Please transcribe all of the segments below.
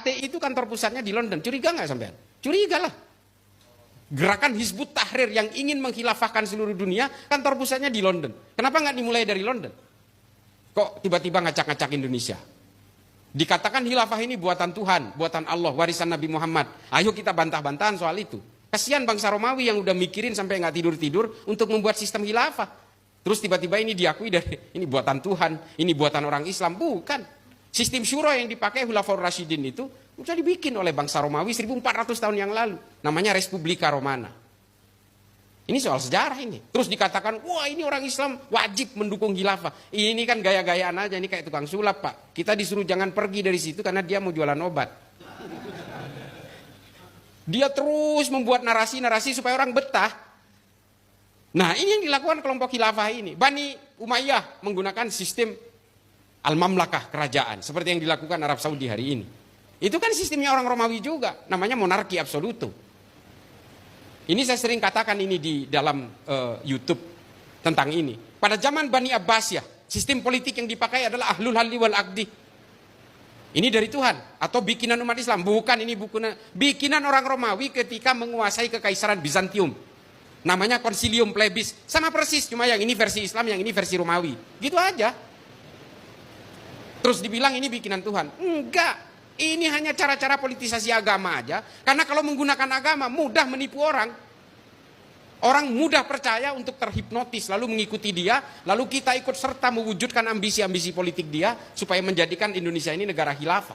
HTI itu kantor pusatnya di London. Curiga nggak sampean? Curiga lah. Gerakan Hizbut Tahrir yang ingin menghilafahkan seluruh dunia, kantor pusatnya di London. Kenapa nggak dimulai dari London? Kok tiba-tiba ngacak-ngacak Indonesia? Dikatakan hilafah ini buatan Tuhan, buatan Allah, warisan Nabi Muhammad. Ayo kita bantah-bantahan soal itu. Kasihan bangsa Romawi yang udah mikirin sampai nggak tidur-tidur untuk membuat sistem hilafah. Terus tiba-tiba ini diakui dari ini buatan Tuhan, ini buatan orang Islam. Bukan. Sistem syura yang dipakai Khulafaur Rasyidin itu sudah dibikin oleh bangsa Romawi 1400 tahun yang lalu. Namanya Respublika Romana. Ini soal sejarah ini. Terus dikatakan, wah ini orang Islam wajib mendukung khilafah. Ini kan gaya-gayaan aja, ini kayak tukang sulap Pak. Kita disuruh jangan pergi dari situ karena dia mau jualan obat. Dia terus membuat narasi-narasi supaya orang betah. Nah ini yang dilakukan kelompok khilafah ini. Bani Umayyah menggunakan sistem Al-Mamlakah, kerajaan. Seperti yang dilakukan Arab Saudi hari ini. Itu kan sistemnya orang Romawi juga. Namanya monarki absoluto. Ini saya sering katakan ini di dalam YouTube tentang ini. Pada zaman Bani Abbasiyah, sistem politik yang dipakai adalah Ahlul Halli wal Aqdi. Ini dari Tuhan atau bikinan umat Islam? Bukan, ini bikinan orang Romawi ketika menguasai kekaisaran Bizantium. Namanya Concilium Plebis. Sama persis, cuma yang ini versi Islam, yang ini versi Romawi. Gitu aja. Terus dibilang ini bikinan Tuhan. Enggak. Ini hanya cara-cara politisasi agama aja. Karena kalau menggunakan agama mudah menipu orang. Orang mudah percaya untuk terhipnotis lalu mengikuti dia. Lalu kita ikut serta mewujudkan ambisi-ambisi politik dia supaya menjadikan Indonesia ini negara khilafah.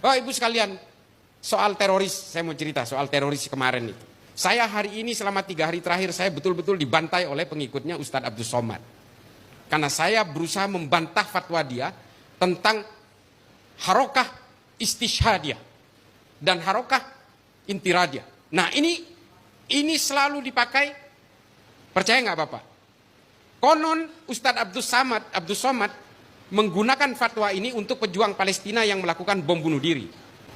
Oh ibu sekalian, soal teroris, saya mau cerita soal teroris kemarin itu. Saya hari ini selama 3 hari terakhir saya betul-betul dibantai oleh pengikutnya Ustadz Abdus Somad. Karena saya berusaha membantah fatwa dia tentang harokah istishhadiyah dan harokah intiradiyah. Nah ini selalu dipakai, percaya nggak Bapak? Konon Ustadz Abdus Somad menggunakan fatwa ini untuk pejuang Palestina yang melakukan bom bunuh diri.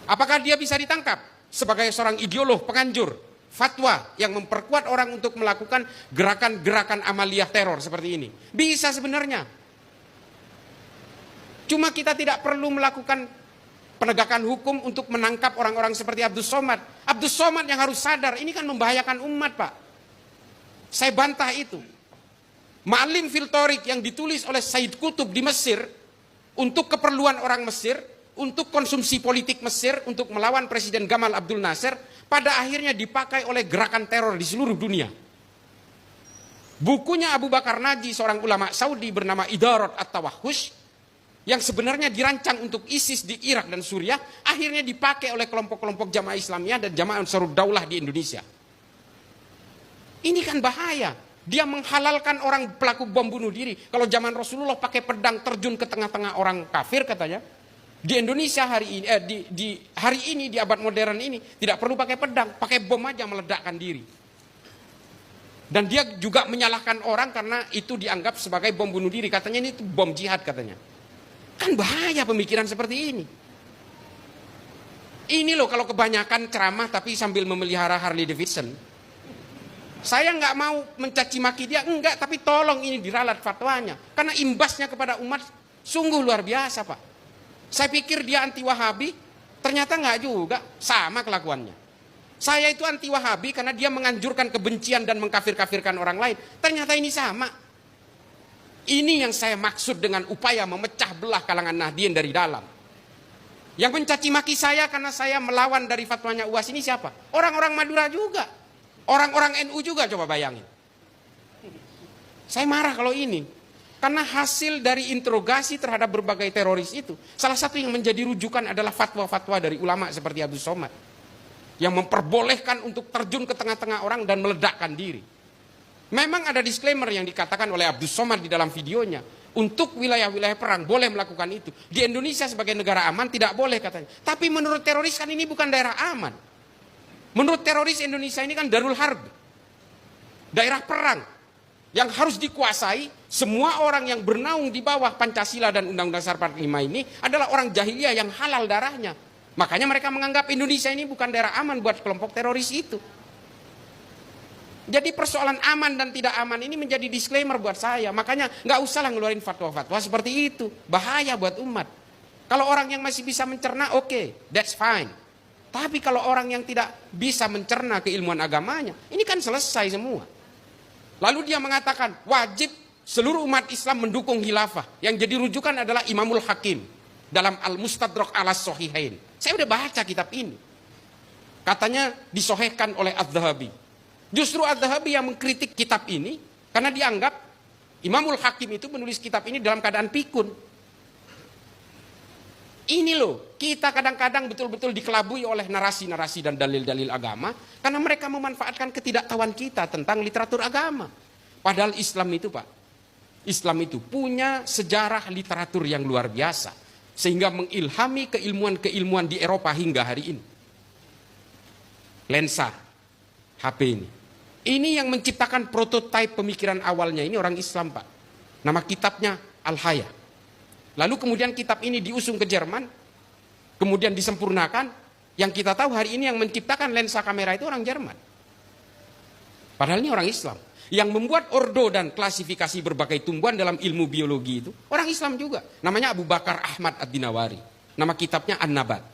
Apakah dia bisa ditangkap sebagai seorang ideolog penganjur fatwa yang memperkuat orang untuk melakukan gerakan-gerakan amaliyah teror seperti ini? Bisa sebenarnya. Cuma kita tidak perlu melakukan penegakan hukum untuk menangkap orang-orang seperti Abdus Somad. Abdus Somad yang harus sadar, ini kan membahayakan umat Pak. Saya bantah itu. Ma'alim fil Thoriq yang ditulis oleh Said Qutb di Mesir, untuk keperluan orang Mesir, untuk konsumsi politik Mesir, untuk melawan Presiden Gamal Abdul Nasser, pada akhirnya dipakai oleh gerakan teror di seluruh dunia. Bukunya Abu Bakar Naji, seorang ulama Saudi bernama Idarat At-Tawahhush, yang sebenarnya dirancang untuk ISIS di Irak dan Suriah, akhirnya dipakai oleh kelompok-kelompok jamaah Islamiyah dan jamaah Ansarud Daulah di Indonesia. Ini kan bahaya. Dia menghalalkan orang pelaku bom bunuh diri. Kalau zaman Rasulullah pakai pedang terjun ke tengah-tengah orang kafir katanya. Di Indonesia hari ini, hari ini di abad modern ini tidak perlu pakai pedang, pakai bom aja meledakkan diri. Dan dia juga menyalahkan orang karena itu dianggap sebagai bom bunuh diri. Katanya ini itu bom jihad katanya. Kan bahaya pemikiran seperti ini. Ini loh kalau kebanyakan ceramah tapi sambil memelihara Harley Davidson. Saya nggak mau mencaci maki dia, enggak, tapi tolong ini diralat fatwanya. Karena imbasnya kepada umat sungguh luar biasa Pak. Saya pikir dia anti Wahabi, ternyata nggak juga, sama kelakuannya. Saya itu anti Wahabi karena dia menganjurkan kebencian dan mengkafir-kafirkan orang lain. Ternyata ini sama. Ini yang saya maksud dengan upaya memecah belah kalangan Nahdien dari dalam. Yang mencaci maki saya karena saya melawan dari fatwanya UAS ini siapa? Orang-orang Madura juga. Orang-orang NU juga, coba bayangin. Saya marah kalau ini. Karena hasil dari interogasi terhadap berbagai teroris itu, salah satu yang menjadi rujukan adalah fatwa-fatwa dari ulama seperti Abdus Somad. Yang memperbolehkan untuk terjun ke tengah-tengah orang dan meledakkan diri. Memang ada disclaimer yang dikatakan oleh Abdus Somad di dalam videonya. Untuk wilayah-wilayah perang boleh melakukan itu. Di Indonesia sebagai negara aman tidak boleh katanya. Tapi menurut teroris kan ini bukan daerah aman. Menurut teroris Indonesia ini kan Darul Harb. Daerah perang. Yang harus dikuasai semua orang yang bernaung di bawah Pancasila dan Undang-Undang Dasar 45 ini adalah orang jahiliyah yang halal darahnya. Makanya mereka menganggap Indonesia ini bukan daerah aman buat kelompok teroris itu. Jadi persoalan aman dan tidak aman ini menjadi disclaimer buat saya. Makanya nggak usahlah ngeluarin fatwa-fatwa seperti itu. Bahaya buat umat. Kalau orang yang masih bisa mencerna, oke, that's fine. Tapi kalau orang yang tidak bisa mencerna keilmuan agamanya, ini kan selesai semua. Lalu dia mengatakan, wajib seluruh umat Islam mendukung khilafah. Yang jadi rujukan adalah Imamul Hakim dalam Al-Mustadrak Al-Sahihain. Saya udah baca kitab ini. Katanya disohehkan oleh Az-Zahabi. Justru Az-Zahabi yang mengkritik kitab ini, karena dianggap Imamul Hakim itu menulis kitab ini dalam keadaan pikun. Ini loh, kita kadang-kadang betul-betul dikelabui oleh narasi-narasi dan dalil-dalil agama, karena mereka memanfaatkan ketidaktahuan kita tentang literatur agama. Padahal Islam itu, Pak, Islam itu punya sejarah literatur yang luar biasa, sehingga mengilhami keilmuan-keilmuan di Eropa hingga hari ini. Lensa, HP ini. Ini yang menciptakan prototipe pemikiran awalnya, ini orang Islam, Pak. Nama kitabnya Al-Haya. Lalu kemudian kitab ini diusung ke Jerman, kemudian disempurnakan. Yang kita tahu hari ini yang menciptakan lensa kamera itu orang Jerman. Padahal ini orang Islam. Yang membuat ordo dan klasifikasi berbagai tumbuhan dalam ilmu biologi itu orang Islam juga. Namanya Abu Bakar Ahmad Ad-Dinawari. Nama kitabnya An-Nabat.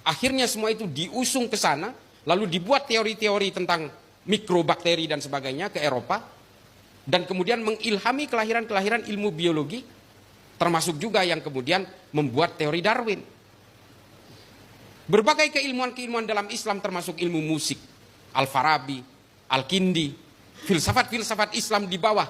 Akhirnya semua itu diusung ke sana, lalu dibuat teori-teori tentang mikrobakteri dan sebagainya ke Eropa. Dan kemudian mengilhami kelahiran-kelahiran ilmu biologi, termasuk juga yang kemudian membuat teori Darwin. Berbagai keilmuan-keilmuan dalam Islam termasuk ilmu musik, Al-Farabi, Al-Kindi, filsafat-filsafat Islam di bawah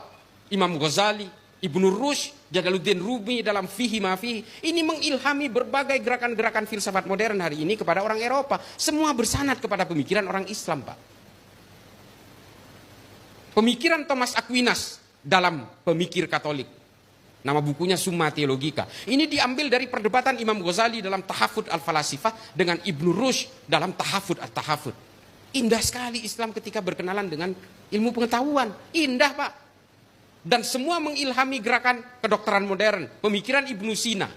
Imam Ghazali, Ibnu Rushd, Jalaluddin Rumi dalam Fihi Ma Fihi. Ini mengilhami berbagai gerakan-gerakan filsafat modern hari ini kepada orang Eropa. Semua bersanad kepada pemikiran orang Islam, Pak. Pemikiran Thomas Aquinas dalam Pemikir Katolik. Nama bukunya Summa Theologica. Ini diambil dari perdebatan Imam Ghazali dalam Tahafud Al-Falasifah dengan Ibnu Rushd dalam Tahafud At-Tahafud. Indah sekali Islam ketika berkenalan dengan ilmu pengetahuan. Indah, Pak. Dan semua mengilhami gerakan kedokteran modern. Pemikiran Ibnu Sina.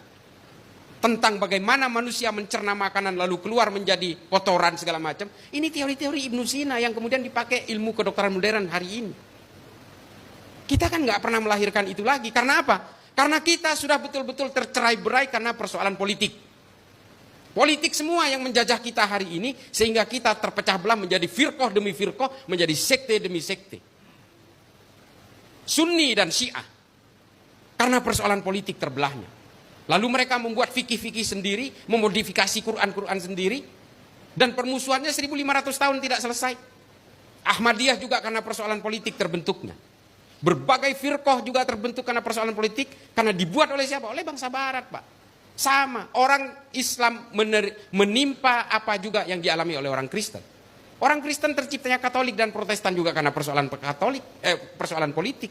Tentang bagaimana manusia mencerna makanan lalu keluar menjadi kotoran segala macam. Ini teori-teori Ibnu Sina yang kemudian dipakai ilmu kedokteran modern hari ini. Kita kan nggak pernah melahirkan itu lagi. Karena apa? Karena kita sudah betul-betul tercerai-berai karena persoalan politik. Politik semua yang menjajah kita hari ini, sehingga kita terpecah belah menjadi firqah demi firqah, menjadi sekte demi sekte. Sunni dan Syiah. Karena persoalan politik terbelahnya. Lalu mereka membuat fikih-fikih sendiri, memodifikasi Quran-Quran sendiri, dan permusuhannya 1500 tahun tidak selesai. Ahmadiyah juga karena persoalan politik terbentuknya. Berbagai firqah juga terbentuk karena persoalan politik, karena dibuat oleh siapa? Oleh bangsa barat, Pak. Sama, orang Islam menimpa apa juga yang dialami oleh orang Kristen. Orang Kristen terciptanya Katolik dan Protestan juga karena persoalan politik.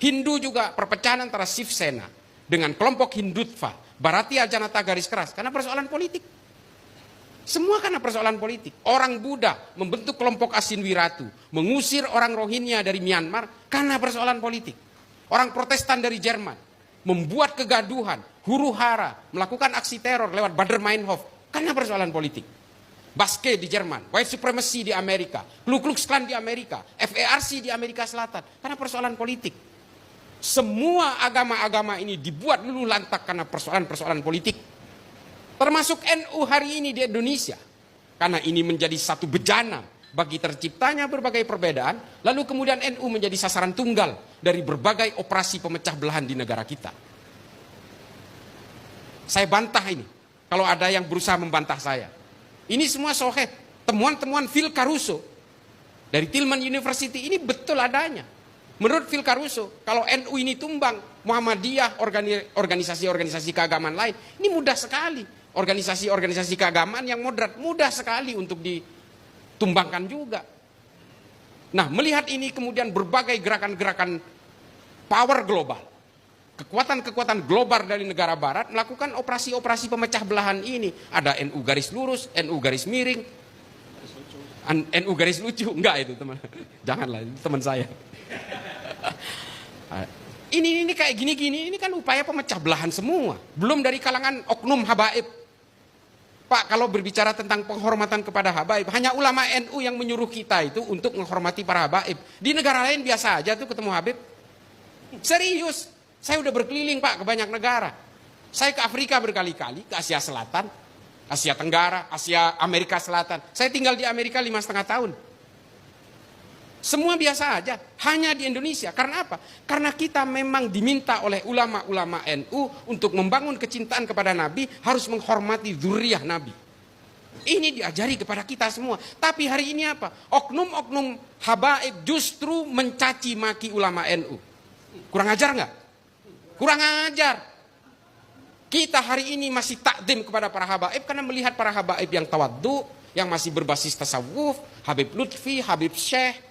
Hindu juga perpecahan antara Shiv Sena dengan kelompok Hindutva, Bharatiya Janata garis keras karena persoalan politik. Semua karena persoalan politik. Orang Buddha membentuk kelompok Asin Wiratu, mengusir orang Rohingya dari Myanmar karena persoalan politik. Orang Protestan dari Jerman membuat kegaduhan, huru-hara, melakukan aksi teror lewat Baader Meinhof karena persoalan politik. Baske di Jerman, White Supremacy di Amerika, Ku Klux Klan di Amerika, FARC di Amerika Selatan karena persoalan politik. Semua agama-agama ini dibuat luluh lantak karena persoalan-persoalan politik. Termasuk NU hari ini di Indonesia. Karena ini menjadi satu bejana bagi terciptanya berbagai perbedaan. Lalu kemudian NU menjadi sasaran tunggal dari berbagai operasi pemecah belahan di negara kita. Saya bantah ini. Kalau ada yang berusaha membantah saya. Ini semua soheh. Temuan-temuan Phil Caruso dari Tillman University ini betul adanya. Menurut Phil Caruso, kalau NU ini tumbang, Muhammadiyah, organisasi-organisasi keagamaan lain, ini mudah sekali. Organisasi-organisasi keagamaan yang moderat, mudah sekali untuk ditumbangkan juga. Nah, melihat ini kemudian berbagai gerakan-gerakan power global, kekuatan-kekuatan global dari negara barat melakukan operasi-operasi pemecah belahan ini. Ada NU garis lurus, NU garis miring, NU garis lucu. Enggak itu teman, janganlah, itu teman saya. Ini kayak gini-gini, ini kan upaya pemecah belahan semua. Belum dari kalangan oknum habaib. Pak, kalau berbicara tentang penghormatan kepada habaib, hanya ulama NU yang menyuruh kita itu untuk menghormati para habaib. Di negara lain biasa aja tuh ketemu habib. Serius, saya udah berkeliling, Pak, ke banyak negara. Saya ke Afrika berkali-kali, ke Asia Selatan, Asia Tenggara, Asia Amerika Selatan. Saya tinggal di Amerika 5,5 tahun. Semua biasa aja, hanya di Indonesia. Karena apa? Karena kita memang diminta oleh ulama-ulama NU untuk membangun kecintaan kepada Nabi, harus menghormati zuriyah Nabi. Ini diajari kepada kita semua. Tapi hari ini apa? Oknum-oknum habaib justru mencaci maki ulama NU. Kurang ajar nggak? Kurang ajar. Kita hari ini masih takdim kepada para habaib karena melihat para habaib yang tawaddu, yang masih berbasis tasawuf, Habib Lutfi, Habib Syekh,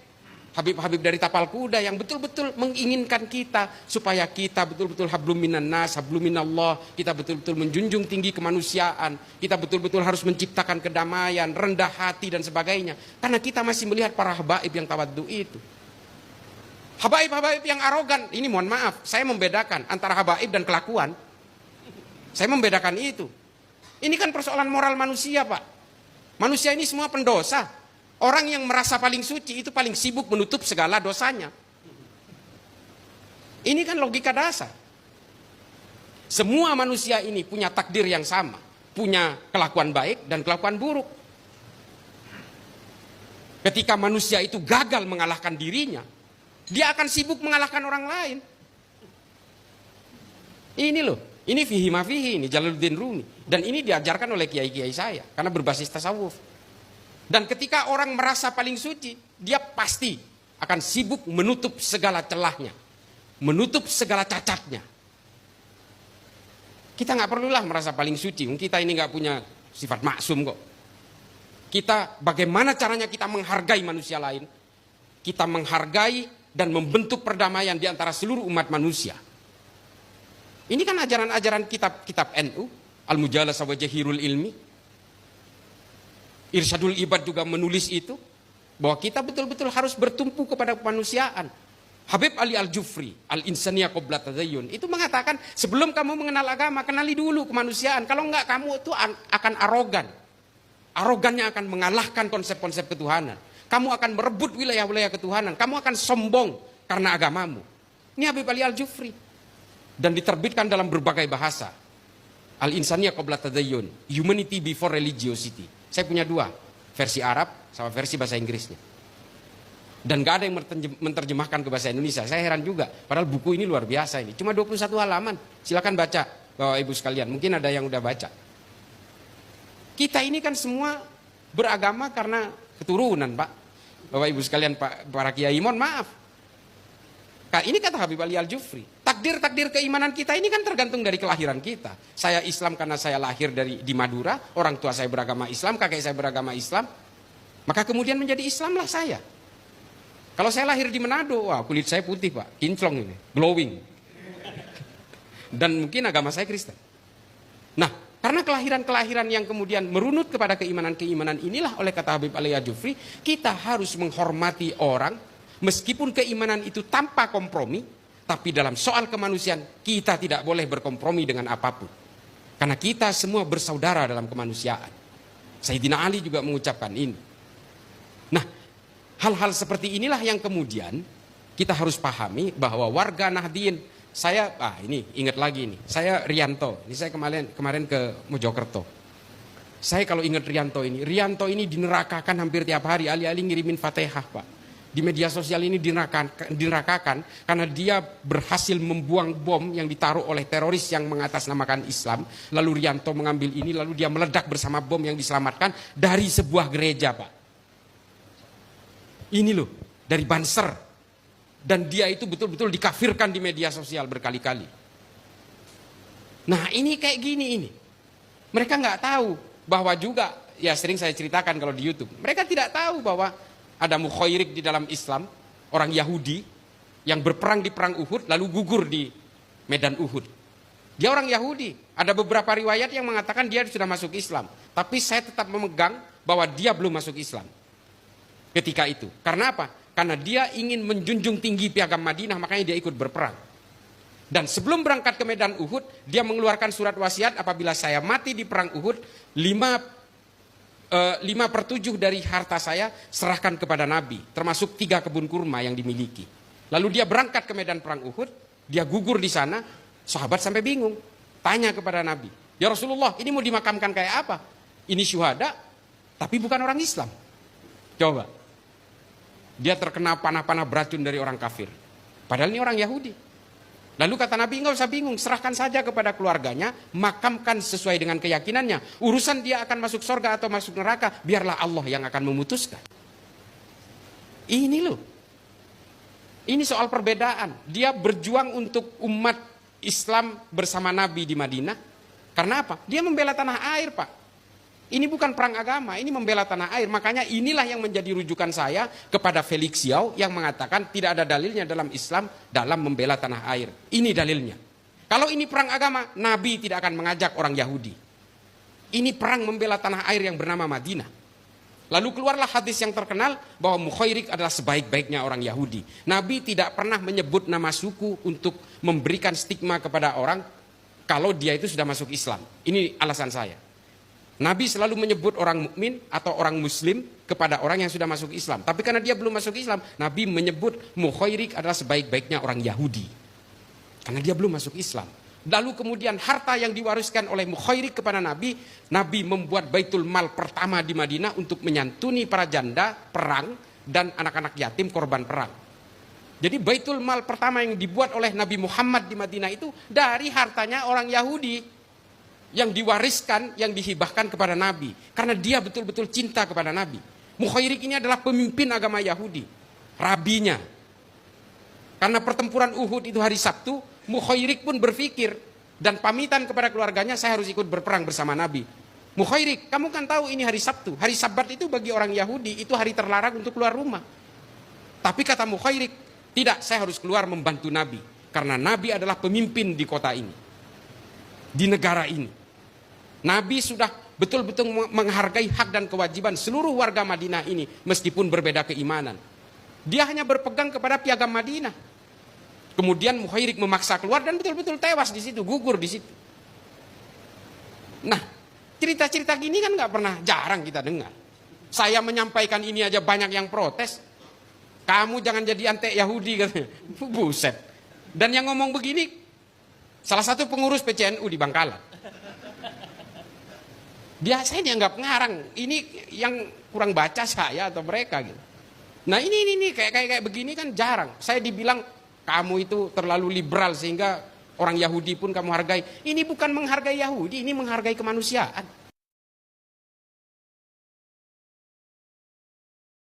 Habib-habib dari tapal kuda yang betul-betul menginginkan kita supaya kita betul-betul hablum minan nas, hablum minallah, kita betul-betul menjunjung tinggi kemanusiaan, kita betul-betul harus menciptakan kedamaian, rendah hati dan sebagainya. Karena kita masih melihat para habaib yang tawaddu itu. Habaib-habaib yang arogan, ini mohon maaf, saya membedakan antara habaib dan kelakuan. Saya membedakan itu. Ini kan persoalan moral manusia, Pak. Manusia ini semua pendosa. Orang yang merasa paling suci itu paling sibuk menutup segala dosanya. Ini kan logika dasar. Semua manusia ini punya takdir yang sama. Punya kelakuan baik dan kelakuan buruk. Ketika manusia itu gagal mengalahkan dirinya, dia akan sibuk mengalahkan orang lain. Ini loh, ini fihi ma fihi, ini Jalaluddin Rumi. Dan ini diajarkan oleh kiai-kiai saya, karena berbasis tasawuf. Dan ketika orang merasa paling suci, dia pasti akan sibuk menutup segala celahnya, menutup segala cacatnya. Kita nggak perlulah merasa paling suci, kita ini nggak punya sifat maksum kok. Kita bagaimana caranya kita menghargai manusia lain, kita menghargai dan membentuk perdamaian di antara seluruh umat manusia. Ini kan ajaran-ajaran kitab NU, Al-Mujalasah wa Jahirul Ilmi. Irsyadul Ibad juga menulis itu, bahwa kita betul-betul harus bertumpu kepada kemanusiaan. Habib Ali Al-Jufri, Al-Insaniyah Qabla Tadayyun, itu mengatakan sebelum kamu mengenal agama, kenali dulu kemanusiaan. Kalau enggak, kamu itu akan arogan. Arogannya akan mengalahkan konsep-konsep ketuhanan. Kamu akan merebut wilayah-wilayah ketuhanan. Kamu akan sombong karena agamamu. Ini Habib Ali Al-Jufri. Dan diterbitkan dalam berbagai bahasa. Al-Insaniyah Qabla Tadayyun, Humanity Before Religiosity. Saya punya dua, versi Arab sama versi bahasa Inggrisnya. Dan gak ada yang menerjemahkan ke bahasa Indonesia. Saya heran juga, padahal buku ini luar biasa ini. Cuma 21 halaman, silakan baca Bapak Ibu sekalian. Mungkin ada yang udah baca. Kita ini kan semua beragama karena keturunan, Pak. Bapak Ibu sekalian, para kiai, mohon maaf. Ini kata Habib Ali Al-Jufri. Takdir-takdir keimanan kita ini kan tergantung dari kelahiran kita. Saya Islam karena saya lahir di Madura, orang tua saya beragama Islam, kakek saya beragama Islam. Maka kemudian menjadi Islamlah saya. Kalau saya lahir di Manado, wah kulit saya putih, Pak, kinclong ini, glowing. Dan mungkin agama saya Kristen. Nah, karena kelahiran-kelahiran yang kemudian merunut kepada keimanan-keimanan inilah, oleh kata Habib Ali Al-Jufri, kita harus menghormati orang, meskipun keimanan itu tanpa kompromi, tapi dalam soal kemanusiaan kita tidak boleh berkompromi dengan apapun. Karena kita semua bersaudara dalam kemanusiaan. Sayyidina Ali juga mengucapkan ini. Nah, hal-hal seperti inilah yang kemudian kita harus pahami bahwa warga Nahdien, ini ingat lagi ini, saya Rianto, ini saya kemarin ke Mojokerto. Saya kalau ingat Rianto ini dinerakakan hampir tiap hari, alih-alih ngirimin Fatihah, Pak. Di media sosial ini dinerakakan karena dia berhasil membuang bom yang ditaruh oleh teroris yang mengatasnamakan Islam. Lalu Rianto mengambil ini, lalu dia meledak bersama bom yang diselamatkan dari sebuah gereja, Pak. Ini loh, dari Banser. Dan dia itu betul-betul dikafirkan di media sosial berkali-kali. Nah, ini kayak gini ini. Mereka nggak tahu bahwa juga, ya sering saya ceritakan kalau di YouTube, mereka tidak tahu bahwa ada mukhairik di dalam Islam, orang Yahudi yang berperang di perang Uhud lalu gugur di medan Uhud. Dia orang Yahudi. Ada beberapa riwayat yang mengatakan dia sudah masuk Islam, tapi saya tetap memegang bahwa dia belum masuk Islam ketika itu. Karena apa? Karena dia ingin menjunjung tinggi piagam Madinah, makanya dia ikut berperang. Dan sebelum berangkat ke medan Uhud, dia mengeluarkan surat wasiat, apabila saya mati di perang Uhud, 5/7 dari harta saya serahkan kepada Nabi, termasuk 3 kebun kurma yang dimiliki. Lalu dia berangkat ke medan perang Uhud, dia gugur di sana, sahabat sampai bingung. tanya kepada Nabi, ya Rasulullah, ini mau dimakamkan kayak apa? Ini syuhada, tapi bukan orang Islam. Coba. Dia terkena panah-panah beracun dari orang kafir. Padahal ini orang Yahudi. Lalu kata Nabi, enggak usah bingung, serahkan saja kepada keluarganya, makamkan sesuai dengan keyakinannya. Urusan dia akan masuk surga atau masuk neraka, biarlah Allah yang akan memutuskan. Ini loh. Ini soal perbedaan. Dia berjuang untuk umat Islam bersama Nabi di Madinah. Karena apa? Dia membela tanah air, Pak. Ini bukan perang agama, ini membela tanah air. Makanya inilah yang menjadi rujukan saya kepada Felix Yao yang mengatakan tidak ada dalilnya dalam Islam dalam membela tanah air. Ini dalilnya. Kalau ini perang agama, Nabi tidak akan mengajak orang Yahudi. Ini perang membela tanah air yang bernama Madinah. Lalu keluarlah hadis yang terkenal bahwa Mukhairik adalah sebaik-baiknya orang Yahudi. Nabi tidak pernah menyebut nama suku untuk memberikan stigma kepada orang kalau dia itu sudah masuk Islam. Ini alasan saya. Nabi selalu menyebut orang mukmin atau orang muslim kepada orang yang sudah masuk Islam. Tapi karena dia belum masuk Islam, Nabi menyebut Mukhairik adalah sebaik-baiknya orang Yahudi. Karena dia belum masuk Islam. Lalu kemudian harta yang diwariskan oleh Mukhairik kepada Nabi, Nabi membuat Baitul Mal pertama di Madinah untuk menyantuni para janda perang dan anak-anak yatim korban perang. Jadi Baitul Mal pertama yang dibuat oleh Nabi Muhammad di Madinah itu dari hartanya orang Yahudi. Yang diwariskan, yang dihibahkan kepada Nabi. Karena dia betul-betul cinta kepada Nabi. Mukhairik ini adalah pemimpin agama Yahudi. Rabinya. Karena pertempuran Uhud itu hari Sabtu, Mukhairik pun berpikir dan pamitan kepada keluarganya, saya harus ikut berperang bersama Nabi. Mukhairik, kamu kan tahu ini hari Sabtu. Hari Sabat itu bagi orang Yahudi, itu hari terlarang untuk keluar rumah. Tapi kata Mukhairik, tidak, saya harus keluar membantu Nabi. Karena Nabi adalah pemimpin di kota ini. Di negara ini. Nabi sudah betul-betul menghargai hak dan kewajiban seluruh warga Madinah ini meskipun berbeda keimanan. Dia hanya berpegang kepada piagam Madinah. Kemudian Mukhairik memaksa keluar dan betul-betul tewas di situ, gugur di situ. Nah, cerita-cerita gini kan jarang kita dengar. Saya menyampaikan ini aja banyak yang protes. Kamu jangan jadi antek Yahudi katanya. Buset. Dan yang ngomong begini salah satu pengurus PCNU di Bangkalan. Saya dianggap ngarang. Ini yang kurang baca saya atau mereka gitu. Nah ini kayak begini kan jarang. Saya dibilang kamu itu terlalu liberal sehingga orang Yahudi pun kamu hargai. Ini bukan menghargai Yahudi, ini menghargai kemanusiaan.